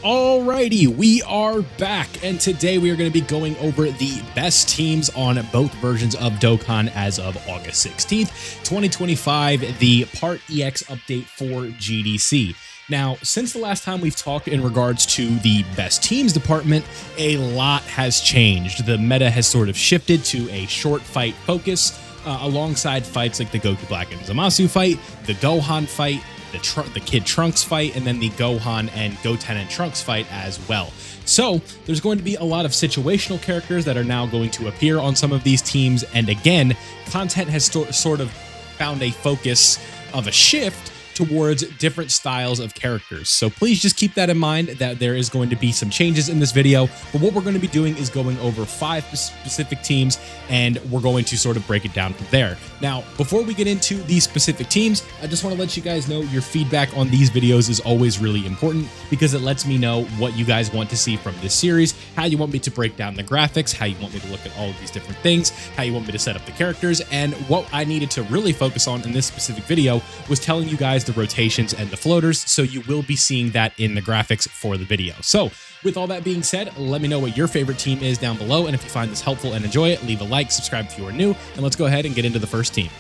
Alrighty, we are back, and today we are going to be going over the best teams on both versions of Dokkan as of August 16th, 2025, the Part EX update for GDC. Now, since the last time we've talked in regards to the best teams department, a lot has changed. The meta has sort of shifted to a short fight focus, alongside fights like the Goku Black and Zamasu fight, the Gohan fight, the Kid Trunks fight, and then the Gohan and Goten and Trunks fight as well. So there's going to be a lot of situational characters that are now going to appear on some of these teams, and again, content has sort of found a focus of a shift towards different styles of characters. So please just keep that in mind, that there is going to be some changes in this video, but what we're going to be doing is going over 5 specific teams, and we're going to sort of break it down from there. Now, before we get into these specific teams, I just want to let you guys know your feedback on these videos is always really important, because it lets me know what you guys want to see from this series, how you want me to break down the graphics, how you want me to look at all of these different things, how you want me to set up the characters, and what I needed to really focus on in this specific video was telling you guys the rotations and the floaters, so you will be seeing that in the graphics for the video. So with all that being said, let me know what your favorite team is down below, and if you find this helpful and enjoy it, leave a like, subscribe if you are new, and let's go ahead and get into the first team.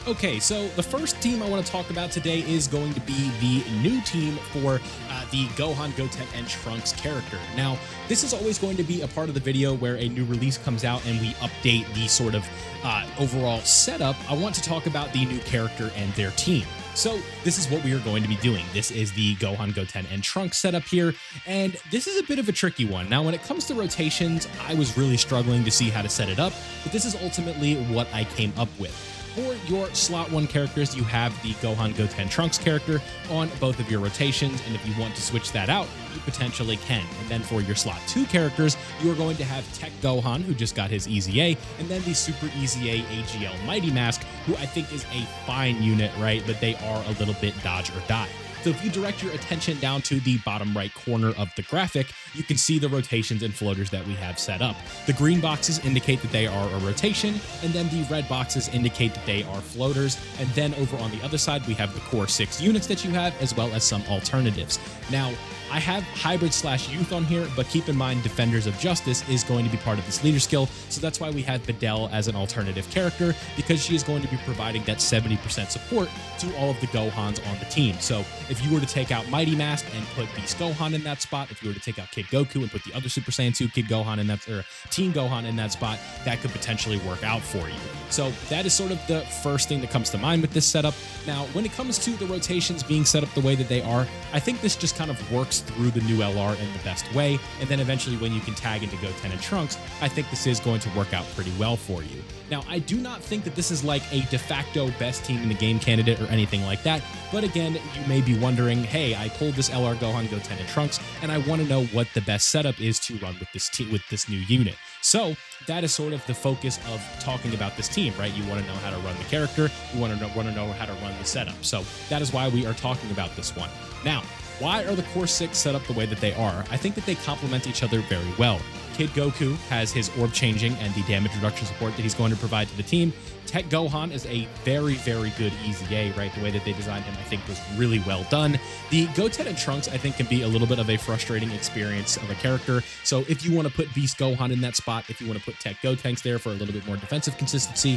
Okay, so the first team I want to talk about today is going to be the new team for the Gohan, Goten, and Trunks character. Now, this is always going to be a part of the video where a new release comes out and we update the sort of overall setup. I want to talk about the new character and their team. So this is what we are going to be doing. This is the Gohan, Goten, and Trunks setup here, and this is a bit of a tricky one. Now, when it comes to rotations, I was really struggling to see how to set it up, but this is ultimately what I came up with. For your slot 1 characters, you have the Gohan, Goten, Trunks character on both of your rotations, and if you want to switch that out, you potentially can. And then for your slot 2 characters, you are going to have Tech Gohan, who just got his Easy A, and then the Super Easy A AGL Mighty Mask, who I think is a fine unit, right? But they are a little bit dodge or die. So if you direct your attention down to the bottom right corner of the graphic, you can see the rotations and floaters that we have set up. The green boxes indicate that they are a rotation, and then the red boxes indicate that they are floaters. And then over on the other side, we have the core 6 units that you have, as well as some alternatives. Now, I have Hybrid/Youth on here, but keep in mind Defenders of Justice is going to be part of this leader skill, so that's why we have Videl as an alternative character, because she is going to be providing that 70% support to all of the Gohans on the team. So if you were to take out Mighty Mask and put Beast Gohan in that spot, if you were to take out Kid Goku and put the other Super Saiyan 2 Kid Gohan in that, or Teen Gohan in that spot, that could potentially work out for you. So that is sort of the first thing that comes to mind with this setup. Now, when it comes to the rotations being set up the way that they are, I think this just kind of works through the new LR in the best way, and then eventually when you can tag into Goten and Trunks, I think this is going to work out pretty well for you. Now, I do not think that this is like a de facto best team in the game candidate or anything like that, but again, you may be wondering, hey, I pulled this LR Gohan, Goten, and Trunks, and I want to know what the best setup is to run with this team, with this new unit. So that is sort of the focus of talking about this team, right? You want to know how to run the character, you want to know how to run the setup. So that is why we are talking about this one. Now, why are the core 6 set up the way that they are? I think that they complement each other very well. Kid Goku has his orb changing and the damage reduction support that he's going to provide to the team. Tech Gohan is a very, very good Easy A, right? The way that they designed him, I think, was really well done. The Goten and Trunks, I think, can be a little bit of a frustrating experience of a character. So if you want to put Beast Gohan in that spot, if you want to put Tech Gotenks there for a little bit more defensive consistency,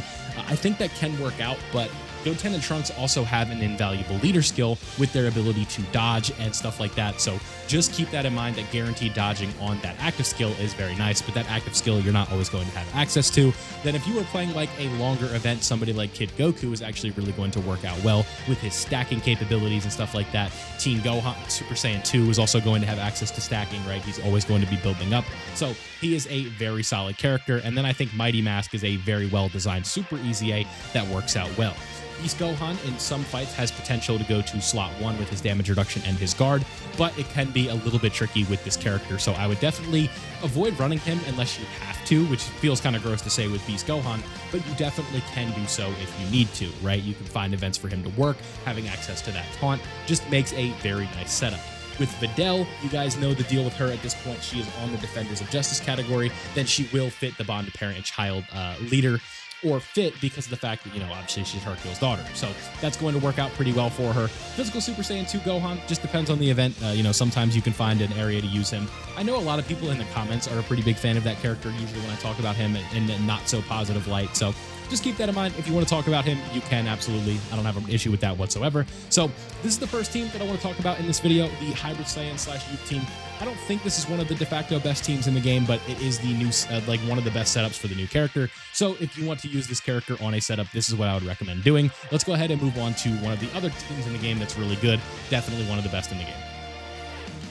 I think that can work out, but Goten and Trunks also have an invaluable leader skill with their ability to dodge and stuff like that. So just keep that in mind, that guaranteed dodging on that active skill is very nice, but that active skill you're not always going to have access to. Then if you were playing like a longer event, somebody like Kid Goku is actually really going to work out well with his stacking capabilities and stuff like that. Teen Gohan, Super Saiyan 2 is also going to have access to stacking, right? He's always going to be building up. So he is a very solid character. And then I think Mighty Mask is a very well-designed Super Easy A that works out well. Beast Gohan in some fights has potential to go to slot 1 with his damage reduction and his guard, but it can be a little bit tricky with this character, so I would definitely avoid running him unless you have to, which feels kind of gross to say with Beast Gohan, but you definitely can do so if you need to, right? You can find events for him to work. Having access to that taunt just makes a very nice setup. With Videl, you guys know the deal with her at this point. She is on the Defenders of Justice category. Then she will fit the bond of parent and child leader or fit because of the fact that, obviously she's Hercule's daughter. So that's going to work out pretty well for her. Physical Super Saiyan 2 Gohan just depends on the event. Sometimes you can find an area to use him. I know a lot of people in the comments are a pretty big fan of that character, usually when I talk about him in a not so positive light. So just keep that in mind. If you want to talk about him, you can absolutely. I don't have an issue with that whatsoever. So this is the first team that I want to talk about in this video, the Hybrid Saiyan / Youth team. I don't think this is one of the de facto best teams in the game, but it is the new, one of the best setups for the new character. So if you want to use this character on a setup, this is what I would recommend doing. Let's go ahead and move on to one of the other teams in the game that's really good. Definitely one of the best in the game.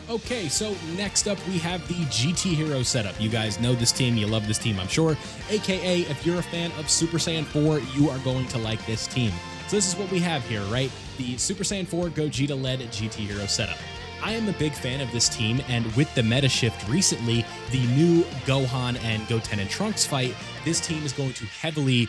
Okay, so next up we have the GT Hero setup. You guys know this team, you love this team, I'm sure. AKA, if you're a fan of Super Saiyan 4, you are going to like this team. So this is what we have here, right? The Super Saiyan 4 Gogeta-led GT Hero setup. I am a big fan of this team, and with the meta shift recently, the new Gohan and Goten and Trunks fight, this team is going to heavily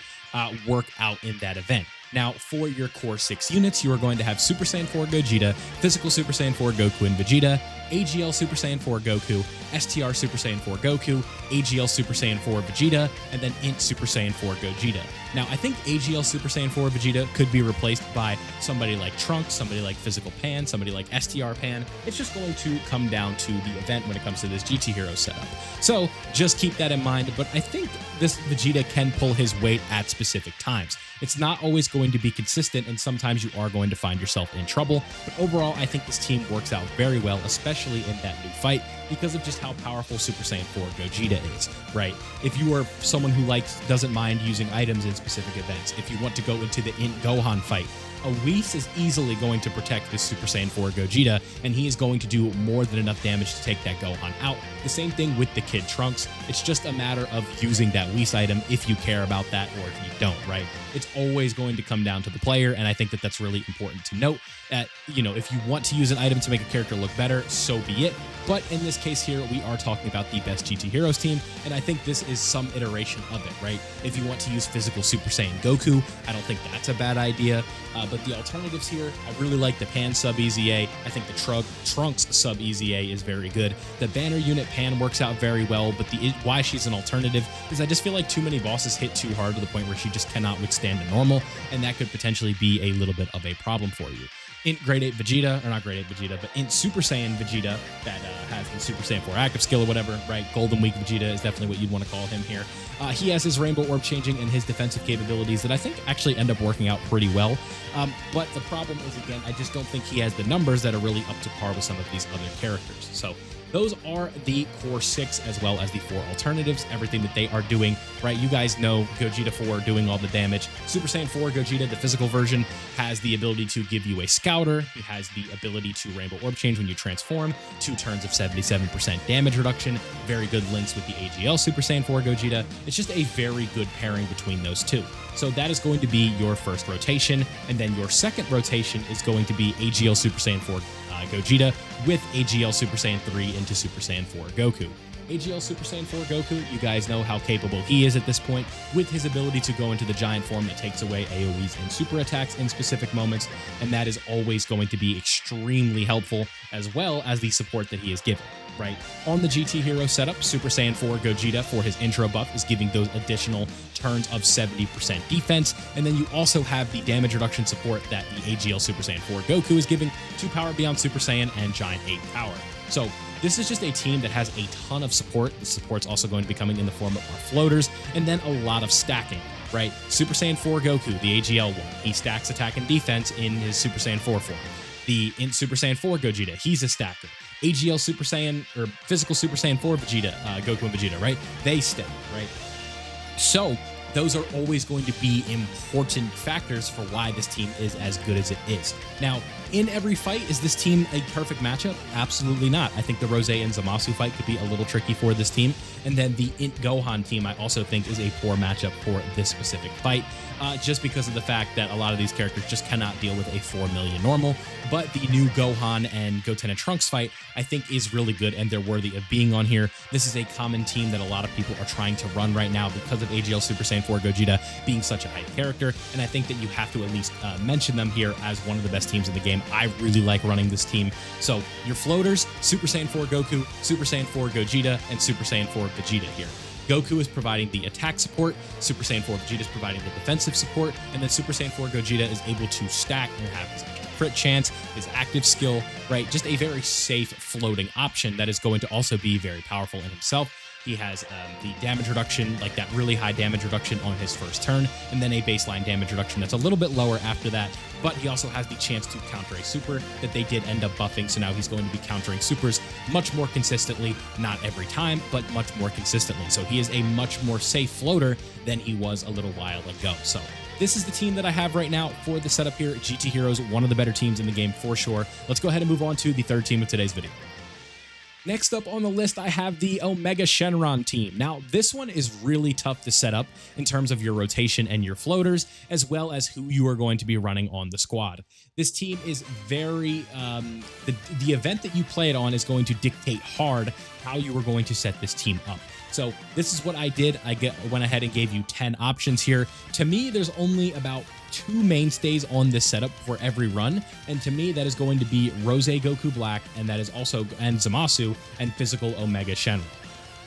work out in that event. Now, for your core 6 units, you are going to have Super Saiyan 4 Gogeta, Physical Super Saiyan 4 Goku and Vegeta, AGL Super Saiyan 4 Goku, STR Super Saiyan 4 Goku, AGL Super Saiyan 4 Vegeta, and then INT Super Saiyan 4 Gogeta. Now, I think AGL Super Saiyan 4 Vegeta could be replaced by somebody like Trunks, somebody like Physical Pan, somebody like STR Pan. It's just going to come down to the event when it comes to this GT Hero setup. So just keep that in mind, but I think this Vegeta can pull his weight at specific times. It's not always going to be consistent, and sometimes you are going to find yourself in trouble, but overall, I think this team works out very well, especially in that new fight, because of just how powerful Super Saiyan 4 Gogeta is, right? If you are someone who doesn't mind using items in specific events, if you want to go into the INT Gohan fight, a Whis is easily going to protect this Super Saiyan 4 Gogeta, and he is going to do more than enough damage to take that Gohan out. The same thing with the Kid Trunks. It's just a matter of using that Whis item if you care about that or if you don't, right? It's always going to come down to the player, and I think that that's really important to note. That, if you want to use an item to make a character look better, so be it. But in this case here, we are talking about the best GT Heroes team, and I think this is some iteration of it, right? If you want to use Physical Super Saiyan Goku, I don't think that's a bad idea. But the alternatives here, I really like the Pan sub EZA. I think the Trunks sub EZA is very good. The banner unit Pan works out very well, but why she's an alternative is I just feel like too many bosses hit too hard to the point where she just cannot withstand a normal, and that could potentially be a little bit of a problem for you. INT Grade 8 Vegeta, or not Grade 8 Vegeta, but INT Super Saiyan Vegeta that has the Super Saiyan 4 active skill or whatever, right? Golden Week Vegeta is definitely what you'd want to call him here. He has his Rainbow Orb changing and his defensive capabilities that I think actually end up working out pretty well. But the problem is, again, I just don't think he has the numbers that are really up to par with some of these other characters. So those are the core 6 as well as the 4 alternatives, everything that they are doing, right? You guys know Gogeta 4 doing all the damage. Super Saiyan 4 Gogeta, the physical version, has the ability to give you a Scouter. He has the ability to Rainbow Orb change when you transform, 2 turns of 77% damage reduction, very good links with the AGL Super Saiyan 4 Gogeta. It's just a very good pairing between those two. So that is going to be your first rotation, and then your second rotation is going to be AGL Super Saiyan 4 Gogeta with AGL Super Saiyan 3 into Super Saiyan 4 Goku. AGL Super Saiyan 4 Goku, you guys know how capable he is at this point, with his ability to go into the giant form that takes away AoEs and super attacks in specific moments, and that is always going to be extremely helpful, as well as the support that he is given, right? On the GT Hero setup, Super Saiyan 4 Gogeta for his intro buff is giving those additional turns of 70% defense, and then you also have the damage reduction support that the AGL Super Saiyan 4 Goku is giving to Power Beyond Super Saiyan and Giant 8 Power. So this is just a team that has a ton of support. The support's also going to be coming in the form of our floaters, and then a lot of stacking, right? Super Saiyan 4 Goku, the AGL one, he stacks attack and defense in his Super Saiyan 4 form. The INT Super Saiyan 4 Gogeta, he's a stacker. AGL Super Saiyan, or Physical Super Saiyan 4 Vegeta, Goku and Vegeta, right? They stack, right? So those are always going to be important factors for why this team is as good as it is. Now, in every fight, is this team a perfect matchup? Absolutely not. I think the Rose and Zamasu fight could be a little tricky for this team. And then the INT Gohan team, I also think, is a poor matchup for this specific fight, just because of the fact that a lot of these characters just cannot deal with a 4 million normal. But the new Gohan and Goten and Trunks fight, I think, is really good, and they're worthy of being on here. This is a common team that a lot of people are trying to run right now because of AGL Super Saiyan 4 Gogeta being such a hype character, and I think that you have to at least mention them here as one of the best teams in the game. I really like running this team. So your floaters, Super Saiyan 4 Goku, Super Saiyan 4 Gogeta, and Super Saiyan 4 Vegeta here. Goku is providing the attack support, Super Saiyan 4 Vegeta is providing the defensive support, and then Super Saiyan 4 Gogeta is able to stack and have his crit chance, his active skill, right? Just a very safe floating option that is going to also be very powerful in himself. He has the damage reduction, like that really high damage reduction on his first turn, and then a baseline damage reduction that's a little bit lower after that, but he also has the chance to counter a super that they did end up buffing, so now he's going to be countering supers much more consistently, not every time, but much more consistently. So he is a much more safe floater than he was a little while ago. So this is the team that I have right now for the setup here. GT Heroes, one of the better teams in the game for sure. Let's go ahead and move on to the third team of today's video. Next up on the list, I have the Omega Shenron team. Now, this one is really tough to set up in terms of your rotation and your floaters, as well as who you are going to be running on the squad. This team is very, the event that you play it on is going to dictate hard how you are going to set this team up. So this is what I did. I went ahead and gave you 10 options here. To me, there's only about 2 mainstays on this setup for every run, and to me that is going to be Rose Goku Black, and that is also Zamasu and Physical Omega Shenron.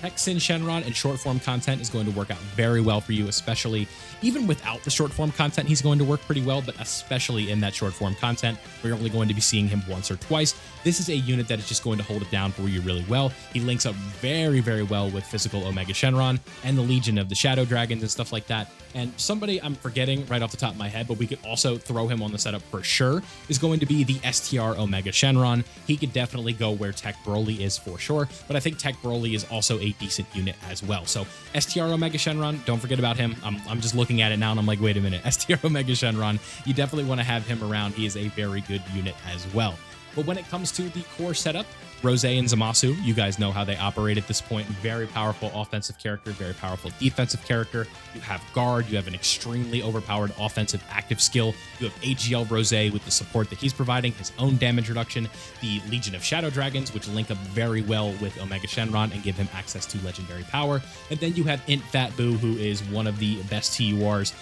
Hexen Shenron and short form content is going to work out very well for you, especially even without the short form content, he's going to work pretty well, but especially in that short form content, we're only going to be seeing him once or twice. This is a unit that is just going to hold it down for you really well. He links up very, very well with Physical Omega Shenron and the Legion of the Shadow Dragons and stuff like that. And somebody I'm forgetting right off the top of my head, but we could also throw him on the setup for sure, is going to be the STR Omega Shenron. He could definitely go where Tech Broly is for sure, but I think Tech Broly is also a decent unit as well. So STR Omega Shenron, don't forget about him. I'm just looking at it now and I'm like, wait a minute, STR Omega Shenron, you definitely want to have him around. He is a very good unit as well. But when it comes to the core setup, Rose and Zamasu, you guys know how they operate at this point. Very powerful offensive character, very powerful defensive character. You have guard, you have an extremely overpowered offensive active skill. You have AGL Rose with the support that he's providing, his own damage reduction, the Legion of Shadow Dragons, which link up very well with Omega Shenron and give him access to legendary power. And then you have Int Fat Boo, who is one of the best TURs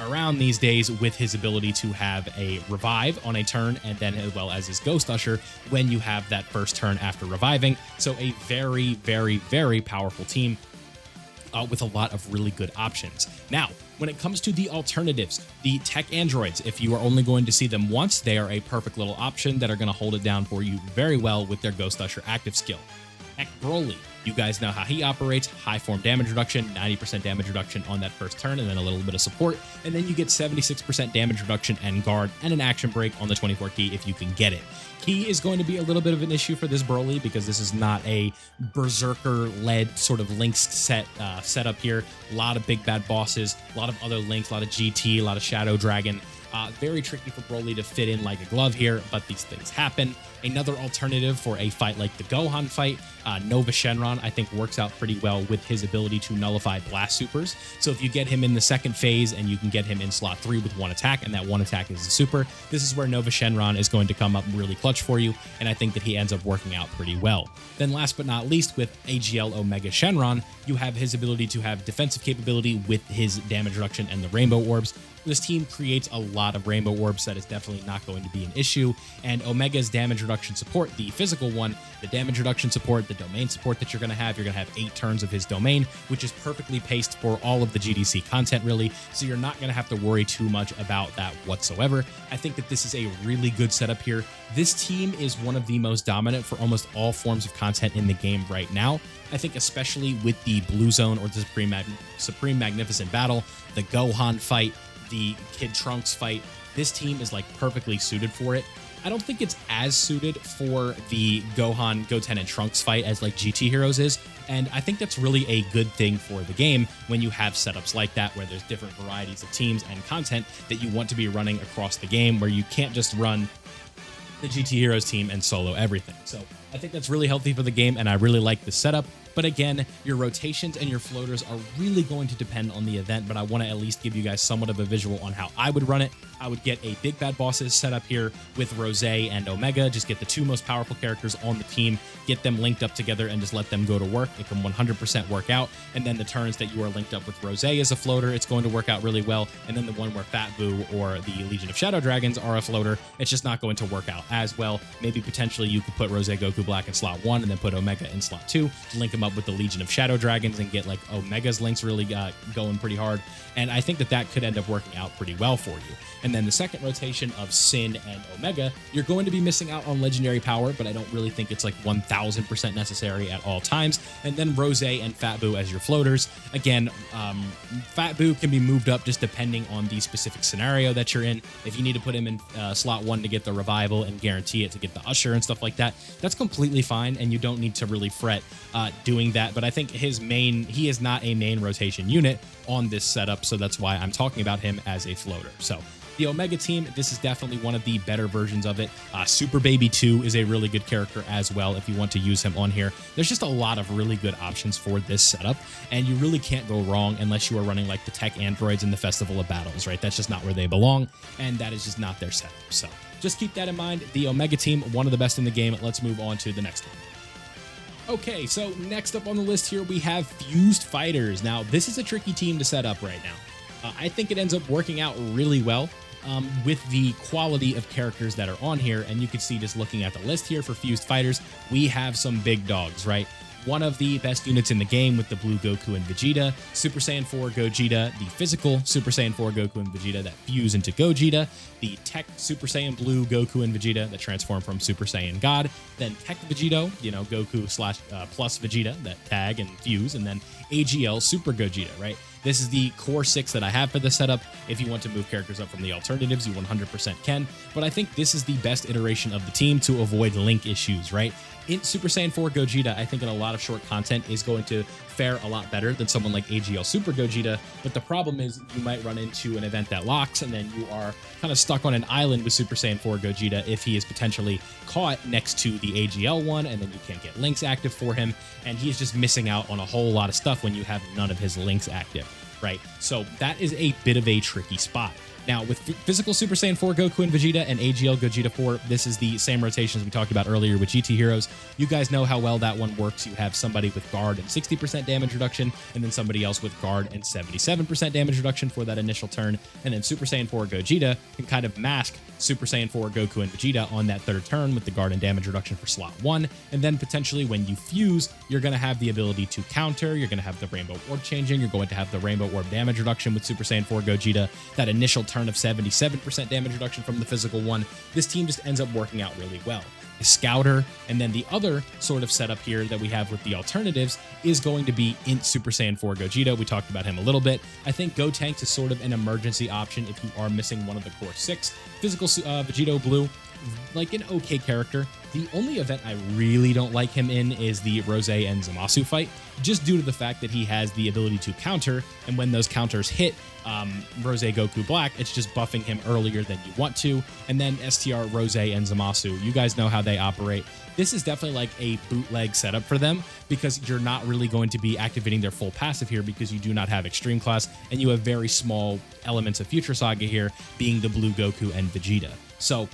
around these days, with his ability to have a revive on a turn, and then as well as his Ghost Usher when you have that first turn after reviving. So a very, very, very powerful team with a lot of really good options. Now, when it comes to the alternatives, the tech androids, if you are only going to see them once, they are a perfect little option that are going to hold it down for you very well with their Ghost Usher active skill. Tech Broly, you guys know how he operates. High form damage reduction, 90% damage reduction on that first turn, and then a little bit of support, and then you get 76% damage reduction and guard and an action break on the 24 key if you can get it. Key is going to be a little bit of an issue for this Broly because this is not a berserker-led sort of links setup here. A lot of big bad bosses, a lot of other links, a lot of GT, a lot of Shadow Dragon. Very tricky for Broly to fit in like a glove here, but these things happen. Another alternative for a fight like the Gohan fight, Nova Shenron, I think works out pretty well with his ability to nullify blast supers. So if you get him in the second phase and you can get him in slot 3 with one attack, and that one attack is a super, this is where Nova Shenron is going to come up really clutch for you, and I think that he ends up working out pretty well. Then last but not least, with AGL Omega Shenron, you have his ability to have defensive capability with his damage reduction and the Rainbow Orbs. This team creates a lot of Rainbow Orbs. That is definitely not going to be an issue. And Omega's damage reduction support, the physical one, the damage reduction support, the domain support that you're going to have 8 turns of his domain, which is perfectly paced for all of the GDC content, really. So you're not going to have to worry too much about that whatsoever. I think that this is a really good setup here. This team is one of the most dominant for almost all forms of content in the game right now. I think especially with the Blue Zone or the Supreme Magnificent Battle, the Gohan fight, the Kid Trunks fight, this team is like perfectly suited for it. I don't think it's as suited for the Gohan, Goten, and Trunks fight as like GT Heroes is, and I think that's really a good thing for the game when you have setups like that where there's different varieties of teams and content that you want to be running across the game, where you can't just run the GT Heroes team and solo everything. So I think that's really healthy for the game, and I really like the setup. But again, your rotations and your floaters are really going to depend on the event, but I want to at least give you guys somewhat of a visual on how I would run it. I would get a Big Bad Bosses set up here with Rose and Omega, just get the 2 most powerful characters on the team, get them linked up together and just let them go to work. It can 100% work out. And then the turns that you are linked up with Rose as a floater, it's going to work out really well. And then the one where Fat Boo or the Legion of Shadow Dragons are a floater, it's just not going to work out as well. Maybe potentially you could put Rose Goku Black in slot 1 and then put Omega in slot 2 to link them him up with the Legion of Shadow Dragons and get like Omega's links really going pretty hard. And I think that that could end up working out pretty well for you. And then the second rotation of Sin and Omega, you're going to be missing out on legendary power, but I don't really think it's like 1000% necessary at all times. And then Rose and Fat Boo as your floaters. Again, Fat Boo can be moved up just depending on the specific scenario that you're in. If you need to put him in slot 1 to get the revival and guarantee it to get the Usher and stuff like that, that's completely fine, and you don't need to really fret doing that. But I think he is not a main rotation unit on this setup, so that's why I'm talking about him as a floater. So the Omega team, this is definitely one of the better versions of it. Super Baby 2 is a really good character as well if you want to use him on here. There's just a lot of really good options for this setup, and you really can't go wrong unless you are running like the tech androids in the Festival of Battles, right? That's just not where they belong, and that is just not their setup. So just keep that in mind. The Omega team, one of the best in the game. Let's move on to the next one. Okay, so next up on the list here, we have Fused Fighters. Now, this is a tricky team to set up right now. I think it ends up working out really well with the quality of characters that are on here. And you can see just looking at the list here for Fused Fighters, we have some big dogs, right? One of the best units in the game with the Blue Goku and Vegeta, Super Saiyan 4 Gogeta, the physical Super Saiyan 4 Goku and Vegeta that fuse into Gogeta, the Tech Super Saiyan Blue Goku and Vegeta that transform from Super Saiyan God, then Tech Vegito, Goku / plus Vegeta that tag and fuse, and then AGL Super Gogeta, right? This is the core 6 that I have for the setup. If you want to move characters up from the alternatives, you 100% can. But I think this is the best iteration of the team to avoid link issues, right? In Super Saiyan 4 Gogeta, I think in a lot of short content is going to fare a lot better than someone like AGL Super Gogeta. But the problem is you might run into an event that locks, and then you are kind of stuck on an island with Super Saiyan 4 Gogeta if he is potentially caught next to the AGL one, and then you can't get links active for him. And he's just missing out on a whole lot of stuff when you have none of his links active, right? So that is a bit of a tricky spot. Now, with physical Super Saiyan 4 Goku and Vegeta and AGL Gogeta 4, this is the same rotations we talked about earlier with GT Heroes. You guys know how well that one works. You have somebody with guard and 60% damage reduction, and then somebody else with guard and 77% damage reduction for that initial turn. And then Super Saiyan 4 Gogeta can kind of mask Super Saiyan 4 Goku and Vegeta on that third turn with the guard and damage reduction for slot 1. And then potentially when you fuse, you're going to have the ability to counter. You're going to have the Rainbow Orb changing. You're going to have the Rainbow Orb damage reduction with Super Saiyan 4 Gogeta. That initial turn of 77% damage reduction from the physical one. This team just ends up working out really well. The Scouter, and then the other sort of setup here that we have with the alternatives is going to be Int Super Saiyan 4 Gogeta. We talked about him a little bit. I think Gotenks is sort of an emergency option if you are missing one of the core 6. Physical Vegito Blue, like an okay character. The only event I really don't like him in is the Rose and Zamasu fight, just due to the fact that he has the ability to counter, and when those counters hit Rose Goku Black, it's just buffing him earlier than you want to. And then STR Rose and Zamasu, you guys know how they operate. This is definitely like a bootleg setup for them because you're not really going to be activating their full passive here because you do not have Extreme Class, and you have very small elements of Future Saga here, being the Blue Goku and Vegeta. So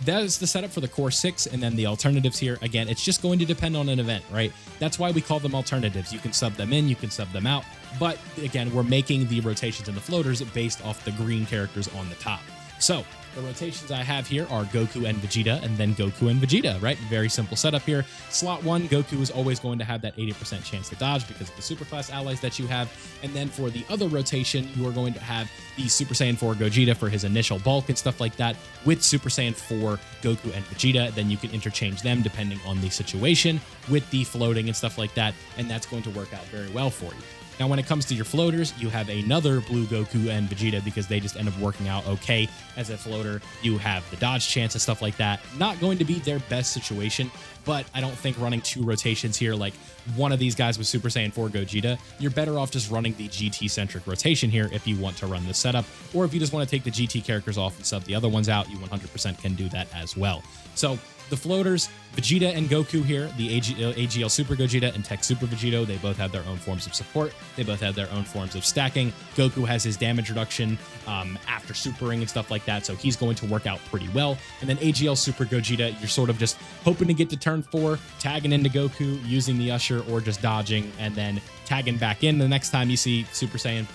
that is the setup for the core 6, and then the alternatives here. Again, it's just going to depend on an event, right? That's why we call them alternatives. You can sub them in, you can sub them out, but again, we're making the rotations and the floaters based off the green characters on the top. So the rotations I have here are Goku and Vegeta, and then Goku and Vegeta, right? Very simple setup here. Slot 1, Goku is always going to have that 80% chance to dodge because of the superclass allies that you have. And then for the other rotation, you are going to have the Super Saiyan 4 Gogeta for his initial bulk and stuff like that with Super Saiyan 4 Goku and Vegeta. Then you can interchange them depending on the situation with the floating and stuff like that, and that's going to work out very well for you. Now, when it comes to your floaters, you have another Blue Goku and Vegeta because they just end up working out okay as a floater. You have the dodge chance and stuff like that. Not going to be their best situation, but I don't think running 2 rotations here, like one of these guys with Super Saiyan 4 Gogeta, you're better off just running the GT-centric rotation here if you want to run this setup, or if you just want to take the GT characters off and sub the other ones out, you 100% can do that as well. So the floaters, Vegeta and Goku here, the AGL Super Gogeta and Tech Super Vegito, they both have their own forms of support. They both have their own forms of stacking. Goku has his damage reduction after supering and stuff like that, so he's going to work out pretty well. And then AGL Super Gogeta, you're sort of just hoping to get to turn 4, tagging into Goku, using the Usher, or just dodging, and then tagging back in the next time you see Super Saiyan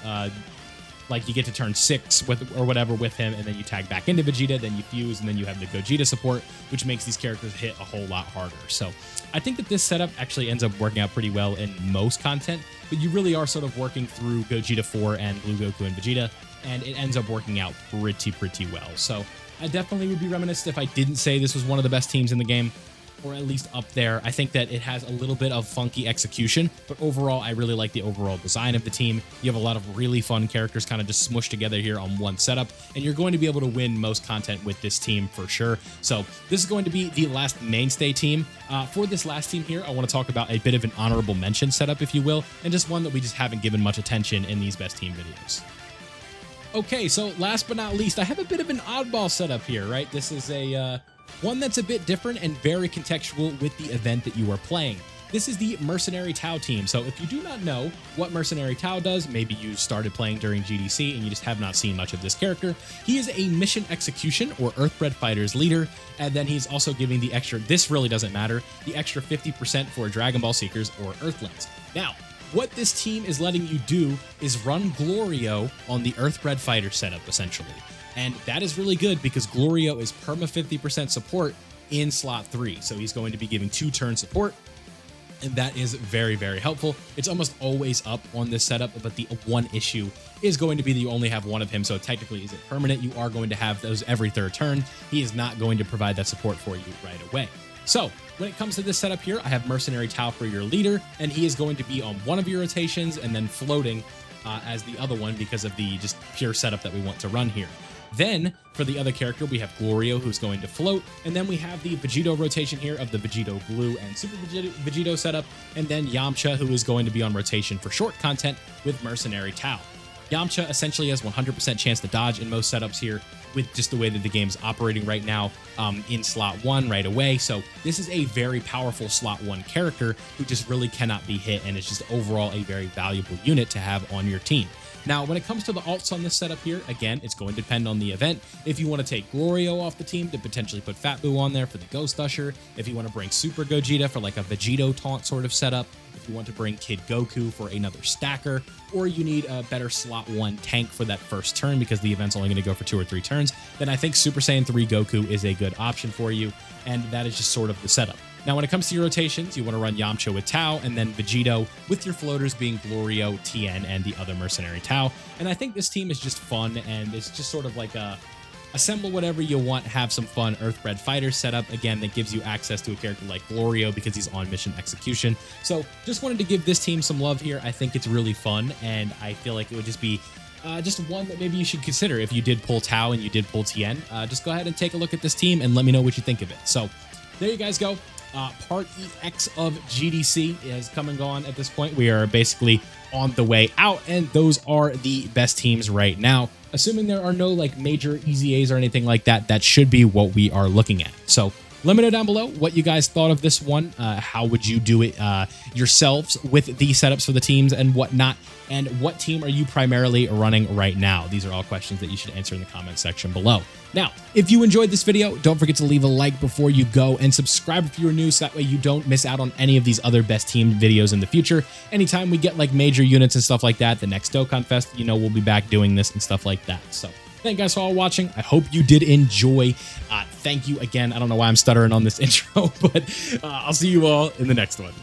like you get to turn 6 with or whatever with him, and then you tag back into Vegeta, then you fuse, and then you have the Gogeta support, which makes these characters hit a whole lot harder. So I think that this setup actually ends up working out pretty well in most content, but you really are sort of working through Gogeta 4 and Blue Goku and Vegeta, and it ends up working out pretty well. So I definitely would be reminisced if I didn't say this was one of the best teams in the game, or at least up there. I think that it has a little bit of funky execution, but overall, I really like the overall design of the team. You have a lot of really fun characters kind of just smushed together here on one setup, and you're going to be able to win most content with this team for sure. So this is going to be the last mainstay team. For this last team here, I want to talk about a bit of an honorable mention setup, if you will, and just one that we just haven't given much attention in these best team videos. Okay, so last but not least, I have a bit of an oddball setup here, right? This is a one that's a bit different and very contextual with the event that you are playing. This is the Mercenary Tao team. So if you do not know what Mercenary Tao does, maybe you started playing during GDC and you just have not seen much of this character. He is a mission execution or Earthbred fighters leader, and then he's also giving the extra, this really doesn't matter, the extra 50% for Dragon Ball Seekers or Earthlings. Now, what this team is letting you do is run Glorio on the Earthbred fighter setup, essentially. And that is really good because Glorio is perma 50% support in slot 3. So he's going to be giving 2-turn support, and that is very helpful. It's almost always up on this setup, but the one issue is going to be that you only have one of him. So technically, is it permanent? You are going to have those every 3rd turn. He is not going to provide that support for you right away. So when it comes to this setup here, I have Mercenary Tao for your leader, and he is going to be on one of your rotations and then floating as the other one because of the just pure setup that we want to run here. Then, for the other character, we have Glorio, who's going to float, and then we have the Vegito rotation here of the Vegito Blue and Super Vegito setup, and then Yamcha, who is going to be on rotation for short content with Mercenary Tao. Yamcha essentially has 100% chance to dodge in most setups here with just the way that the game's operating right now in slot 1 right away. So this is a very powerful slot 1 character who just really cannot be hit, and is just overall a very valuable unit to have on your team. Now, when it comes to the alts on this setup here, again, it's going to depend on the event. If you want to take Glorio off the team to potentially put Fat Boo on there for the Ghost Usher, if you want to bring Super Gogeta for like a Vegito taunt sort of setup, if you want to bring Kid Goku for another stacker, or you need a better slot 1 tank for that first turn because the event's only going to go for 2 or 3 turns, then I think Super Saiyan 3 Goku is a good option for you, and that is just sort of the setup. Now, when it comes to your rotations, you want to run Yamcha with Tao, and then Vegito with your floaters being Glorio, Tien, and the other Mercenary Tao. And I think this team is just fun, and it's just sort of like a assemble whatever you want, have some fun Earthbred fighter setup, again, that gives you access to a character like Glorio because he's on mission execution. So just wanted to give this team some love here. I think it's really fun, and I feel like it would just be just one that maybe you should consider if you did pull Tao and you did pull Tien. Just go ahead and take a look at this team and let me know what you think of it. So there you guys go. Part EX of GDC is come and gone at this point. We are basically on the way out, and those are the best teams right now. Assuming there are no like major EZAs or anything like that, that should be what we are looking at. So let me know down below what you guys thought of this one. How would you do it yourselves with the setups for the teams and whatnot? And what team are you primarily running right now? These are all questions that you should answer in the comment section below. Now, if you enjoyed this video, don't forget to leave a like before you go, and subscribe if you're new so that way you don't miss out on any of these other best team videos in the future. Anytime we get like major units and stuff like that, the next Dokkan Fest, you know, we'll be back doing this and stuff like that. So thank you guys for all watching. I hope you did enjoy. Thank you again. I don't know why I'm stuttering on this intro, but I'll see you all in the next one.